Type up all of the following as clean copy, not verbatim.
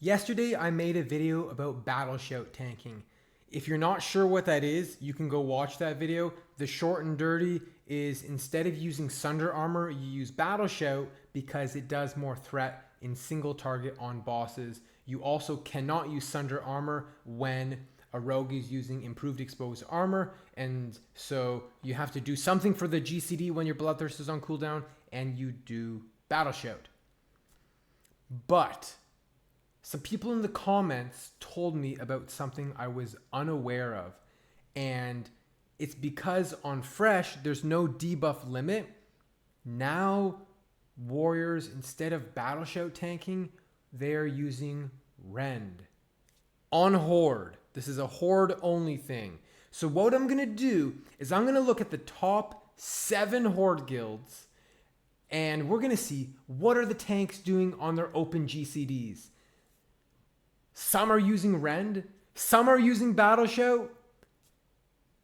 Yesterday, I made a video about Battle Shout tanking. If you're not sure what that is, you can go watch that video. The short and dirty is instead of using Sunder Armor, you use Battle Shout because it does more threat in single target on bosses. You also cannot use Sunder Armor when a rogue is using improved exposed armor, and so you have to do something for the GCD when your Bloodthirst is on cooldown, and you do Battle Shout. But some people in the comments told me about something I was unaware of, and it's because on Fresh there's no debuff limit. Now warriors, instead of Battle Shout tanking, they're using Rend. On Horde, this is a Horde only thing. So what I'm gonna do is I'm gonna look at the top 7 Horde guilds, and we're gonna see what are the tanks doing on their open GCDs. Some are using Rend, some are using Battle Shout.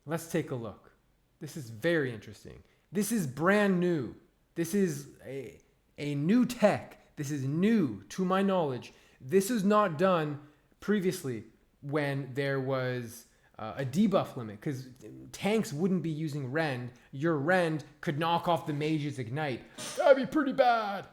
Let's take a look. This is very interesting. This is brand new. This is a new tech. This is new to my knowledge. This is not done previously when there was a debuff limit, because tanks wouldn't be using Rend. Your Rend could knock off the mage's ignite. That'd be pretty bad.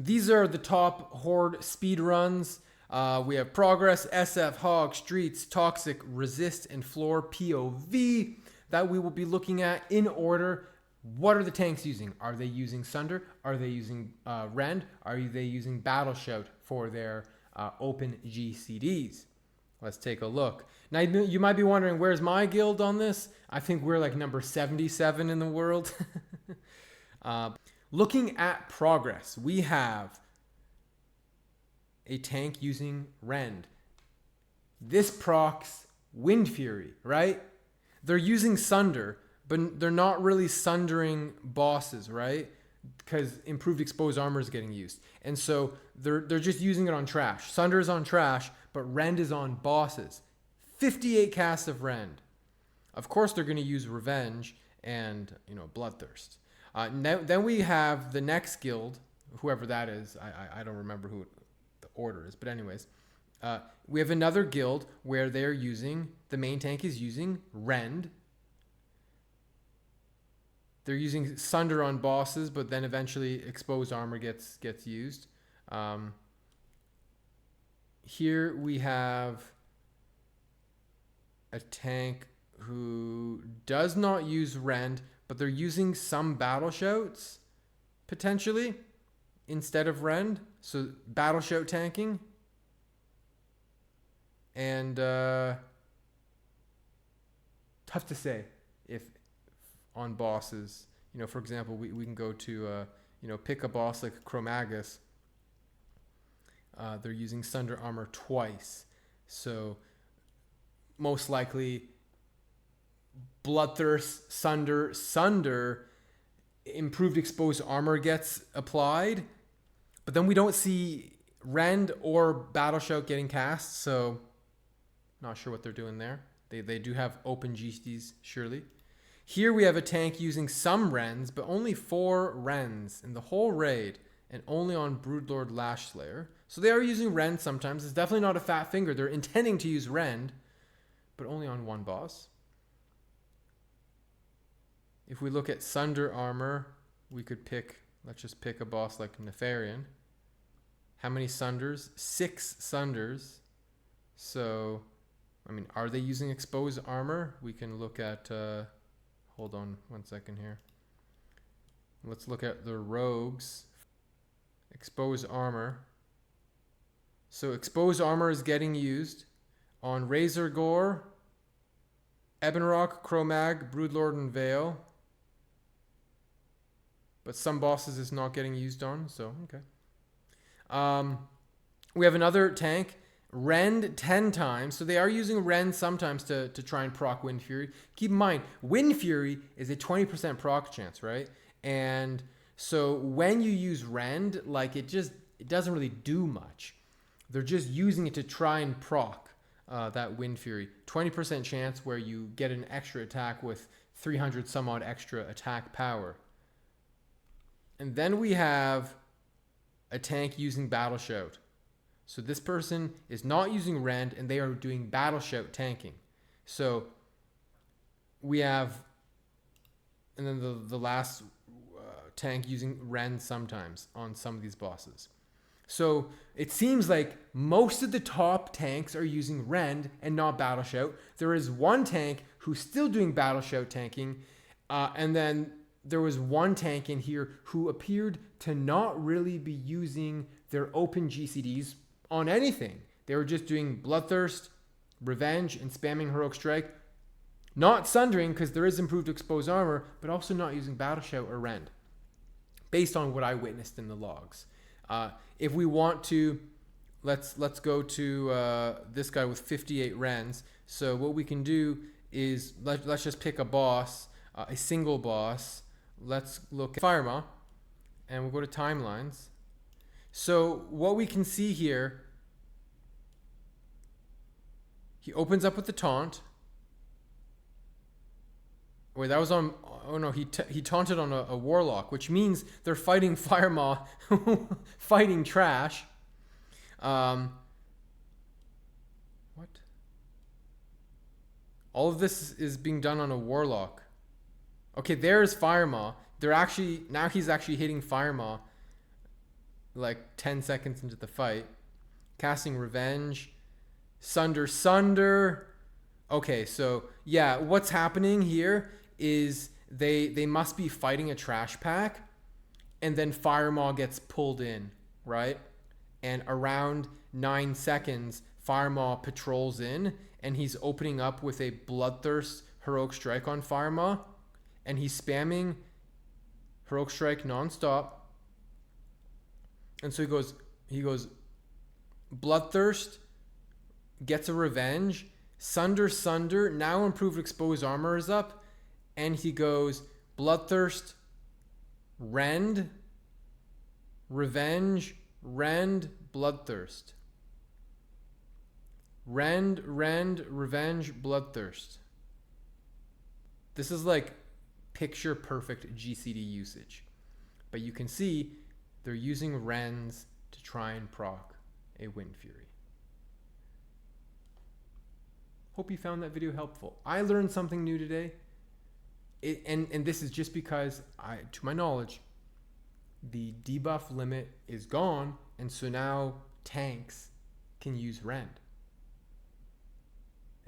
These are the top Horde speed runs. We have Progress, SF, Hog, Streets, Toxic, Resist, and Floor POV that we will be looking at in order. What are the tanks using? Are they using Sunder? Are they using Rend? Are they using Battle Shout for their open GCDs? Let's take a look. Now, you might be wondering, where's my guild on this? I think we're like number 77 in the world. Looking at Progress, we have a tank using Rend. This procs Wind Fury, right? They're using Sunder, but they're not really sundering bosses, right? Because improved exposed armor is getting used. And so they're just using it on trash. Sunder is on trash, but Rend is on bosses. 58 casts of Rend. Of course, they're going to use Revenge and, Bloodthirst. Then we have the next guild, whoever that is. I don't remember who the order is, but anyways, we have another guild where they're using, the main tank is using Rend. They're using Sunder on bosses, but then eventually exposed armor gets used. Here we have a tank who does not use Rend, but they're using some Battle Shouts, potentially, instead of Rend. So Battle Shout tanking. And tough to say if on bosses, for example, we can go to, pick a boss like Chromagus. They're using Sunder armor twice. So most likely Bloodthirst, Sunder, improved exposed armor gets applied, but then we don't see Rend or Battle Shout getting cast, so not sure what they're doing there. They do have open GCDs, surely. Here we have a tank using some Rends, but only 4 Rends in the whole raid, and only on Broodlord Lashslayer. So they are using Rend sometimes. It's definitely not a fat finger. They're intending to use Rend, but only on one boss. If we look at Sunder armor, we could let's just pick a boss like Nefarian. How many Sunders? 6 Sunders. So, are they using exposed armor? We can look at, hold on 1 second here. Let's look at the rogues. Exposed armor. So exposed armor is getting used on Razor Gore, Ebonrock, Chromag, Broodlord, and Vale. But some bosses is not getting used on, so okay. We have another tank, Rend 10 times. So they are using Rend sometimes to try and proc Wind Fury. Keep in mind, Wind Fury is a 20% proc chance, right? And so when you use Rend, it doesn't really do much. They're just using it to try and proc that Wind Fury. 20% chance where you get an extra attack with 300 some odd extra attack power. And then we have a tank using Battle Shout. So this person is not using Rend, and they are doing Battle Shout tanking. So we have, and then the last tank using Rend sometimes on some of these bosses. So it seems like most of the top tanks are using Rend and not Battle Shout. There is one tank who's still doing Battle Shout tanking, and then there was one tank in here who appeared to not really be using their open GCDs on anything. They were just doing Bloodthirst, Revenge, and spamming Heroic Strike. Not Sundering, because there is improved exposed armor, but also not using Battle Shout or Rend, based on what I witnessed in the logs. If we want to, let's go to this guy with 58 Rends. So what we can do is let's just pick a boss, a single boss. Let's look at Firemaw, and we'll go to timelines. So what we can see here, he opens up with the taunt. Wait, that was on. Oh no, he taunted on a warlock, which means they're fighting Firemaw, fighting trash. What? All of this is being done on a warlock. Okay, there's Firemaw. Now he's actually hitting Firemaw like 10 seconds into the fight. Casting Revenge. Sunder. Okay, so yeah, what's happening here is they must be fighting a trash pack, and then Firemaw gets pulled in, right? And around 9 seconds, Firemaw patrols in, and he's opening up with a Bloodthirst Heroic Strike on Firemaw, and he's spamming Heroic Strike nonstop. And so he goes Bloodthirst, gets a Revenge, Sunder, now improved exposed armor is up, and he goes Bloodthirst, Rend, Revenge, Rend, Bloodthirst. Rend, Revenge, Bloodthirst. This is like picture perfect GCD usage. But you can see they're using Rends to try and proc a Wind Fury. Hope you found that video helpful. I learned something new today. And this is just because, to my knowledge, the debuff limit is gone, and so now tanks can use Rend.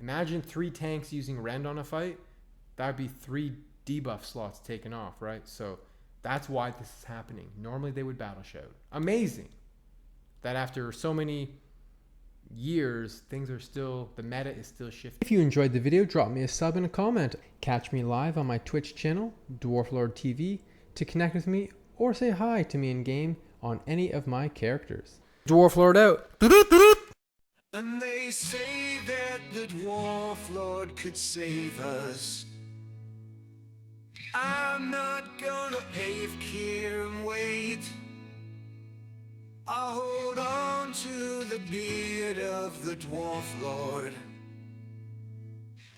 Imagine 3 tanks using Rend on a fight. That would be 3 debuff slots taken off, right? So that's why this is happening. Normally they would Battle Shout. Amazing that after so many years, the meta is still shifting. If you enjoyed the video, drop me a sub and a comment. Catch me live on my Twitch channel, Dwarflord TV, to connect with me or say hi to me in game on any of my characters. Dwarflord out. And they say that the Dwarflord could save us. I'm not gonna pave here and wait. I'll hold on to the beard of the Dwarflord.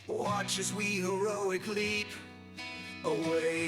Watch as we heroic leap away.